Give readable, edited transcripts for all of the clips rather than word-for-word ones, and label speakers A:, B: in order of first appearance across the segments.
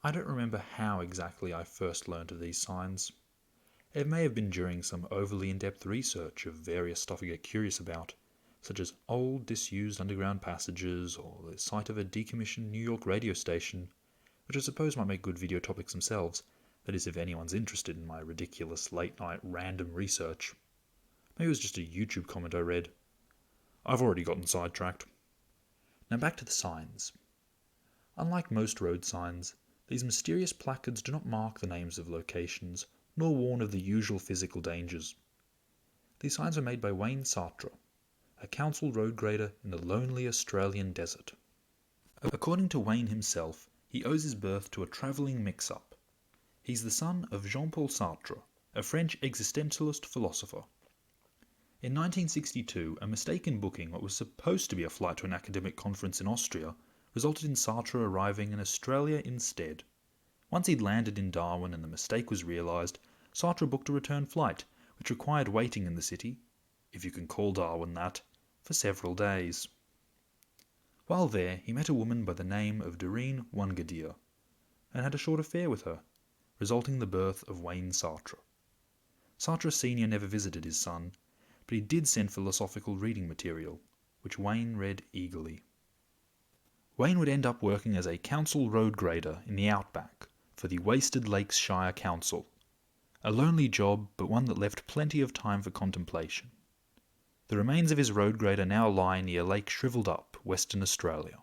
A: I don't remember how exactly I first learned of these signs. It may have been during some overly in-depth research of various stuff I get curious about, such as old disused underground passages or the site of a decommissioned New York radio station, which I suppose might make good video topics themselves, that is if anyone's interested in my ridiculous late-night random research. Maybe it was just a YouTube comment I read. I've already gotten sidetracked. Now back to the signs. Unlike most road signs, these mysterious placards do not mark the names of locations, nor warn of the usual physical dangers. These signs were made by Wayne Sartre, a council road grader in the lonely Australian desert. According to Wayne himself, he owes his birth to a travelling mix-up. He's the son of Jean-Paul Sartre, a French existentialist philosopher. In 1962, a mistake in booking what was supposed to be a flight to an academic conference in Austria resulted in Sartre arriving in Australia instead. Once he'd landed in Darwin and the mistake was realised, Sartre booked a return flight, which required waiting in the city, if you can call Darwin that, for several days. While there, he met a woman by the name of Doreen Wangadier, and had a short affair with her, resulting in the birth of Wayne Sartre. Sartre Sr. never visited his son, but he did send philosophical reading material, which Wayne read eagerly. Wayne would end up working as a council road grader in the Outback for the Wasted Lakes Shire Council, a lonely job but one that left plenty of time for contemplation. The remains of his road grader now lie near Lake Shriveled Up, Western Australia.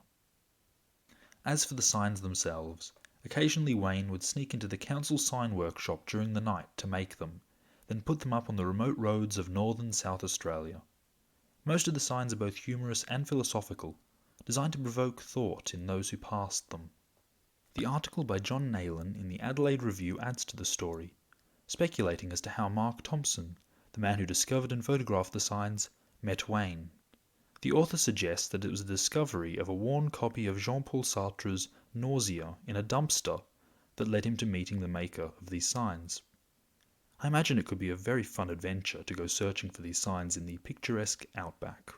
A: As for the signs themselves, occasionally Wayne would sneak into the council sign workshop during the night to make them, then put them up on the remote roads of northern South Australia. Most of the signs are both humorous and philosophical, designed to provoke thought in those who passed them. The article by John Nayland in the Adelaide Review adds to the story, speculating as to how Mark Thomson, the man who discovered and photographed the signs, met Wayne. The author suggests that it was the discovery of a worn copy of Jean-Paul Sartre's Nausea in a dumpster that led him to meeting the maker of these signs. I imagine it could be a very fun adventure to go searching for these signs in the picturesque Outback.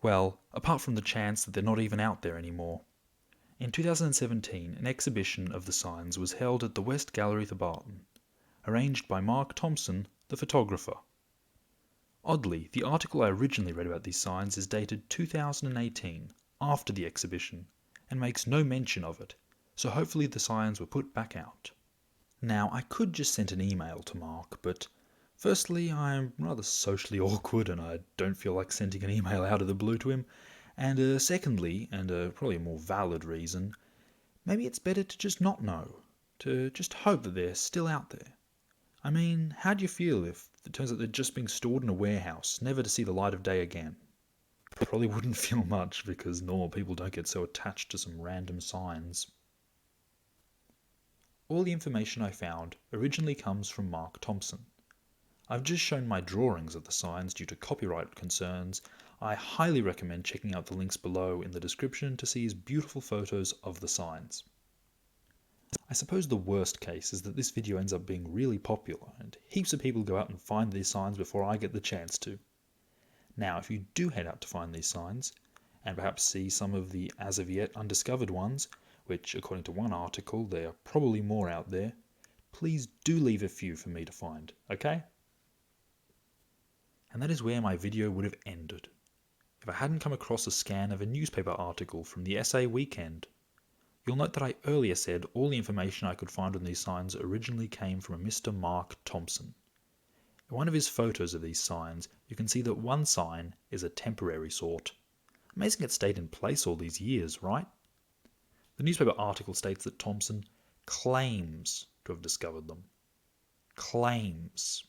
A: Well, apart from the chance that they're not even out there anymore. In 2017, an exhibition of the signs was held at the West Gallery Thebarton, arranged by Mark Thomson, the photographer. Oddly, the article I originally read about these signs is dated 2018, after the exhibition, and makes no mention of it, so hopefully the signs were put back out. Now, I could just send an email to Mark, but firstly, I'm rather socially awkward and I don't feel like sending an email out of the blue to him, and secondly, and probably a more valid reason, maybe it's better to just not know, to just hope that they're still out there. I mean, how do you feel if it turns out they're just being stored in a warehouse, never to see the light of day again? Probably wouldn't feel much because normal people don't get so attached to some random signs. All the information I found originally comes from Mark Thomson. I've just shown my drawings of the signs due to copyright concerns. I highly recommend checking out the links below in the description to see his beautiful photos of the signs. I suppose the worst case is that this video ends up being really popular and heaps of people go out and find these signs before I get the chance to. Now, if you do head out to find these signs, and perhaps see some of the as of yet undiscovered ones, which according to one article there are probably more out there, please do leave a few for me to find, okay? And that is where my video would have ended, if I hadn't come across a scan of a newspaper article from the SA Weekend. You'll note that I earlier said all the information I could find on these signs originally came from a Mr. Mark Thomson. In one of his photos of these signs, you can see that one sign is a temporary sort. Amazing it stayed in place all these years, right? The newspaper article states that Thomson claims to have discovered them. Claims.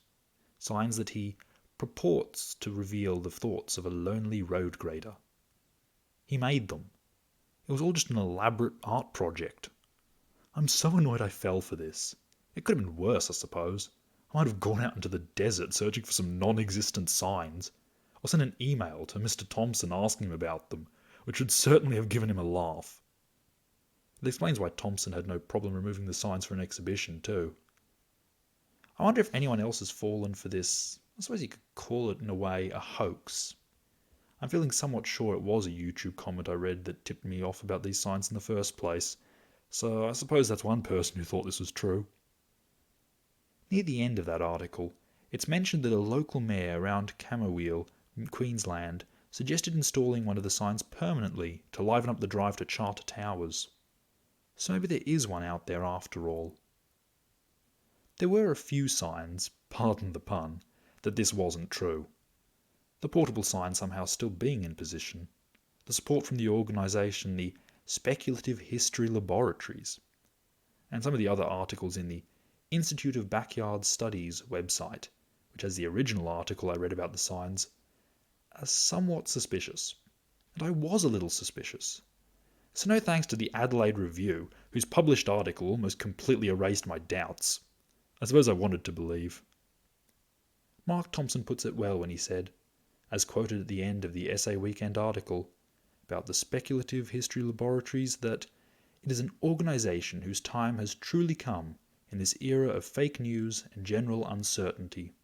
A: Signs that he purports to reveal the thoughts of a lonely road grader. He made them. It was all just an elaborate art project. I'm so annoyed I fell for this. It could have been worse, I suppose. I might have gone out into the desert searching for some non-existent signs, or sent an email to Mr. Thomson asking him about them, which would certainly have given him a laugh. It explains why Thomson had no problem removing the signs for an exhibition, too. I wonder if anyone else has fallen for this, I suppose you could call it in a way, a hoax. I'm feeling somewhat sure it was a YouTube comment I read that tipped me off about these signs in the first place, So I suppose that's one person who thought this was true. Near the end of that article, it's mentioned that a local mayor around Camberwell, Queensland, suggested installing one of the signs permanently to liven up the drive to Charter Towers. So maybe there is one out there after all. There were a few signs, pardon the pun, that this wasn't true. The portable sign somehow still being in position, the support from the organisation, the Speculative History Laboratories, and some of the other articles in the Institute of Backyard Studies website, which has the original article I read about the signs, are somewhat suspicious. And I was a little suspicious. So no thanks to the Adelaide Review, whose published article almost completely erased my doubts. I suppose I wanted to believe. Mark Thomson puts it well when he said, as quoted at the end of the Essay Weekend article about the Speculative History Laboratories, that it is an organisation whose time has truly come in this era of fake news and general uncertainty.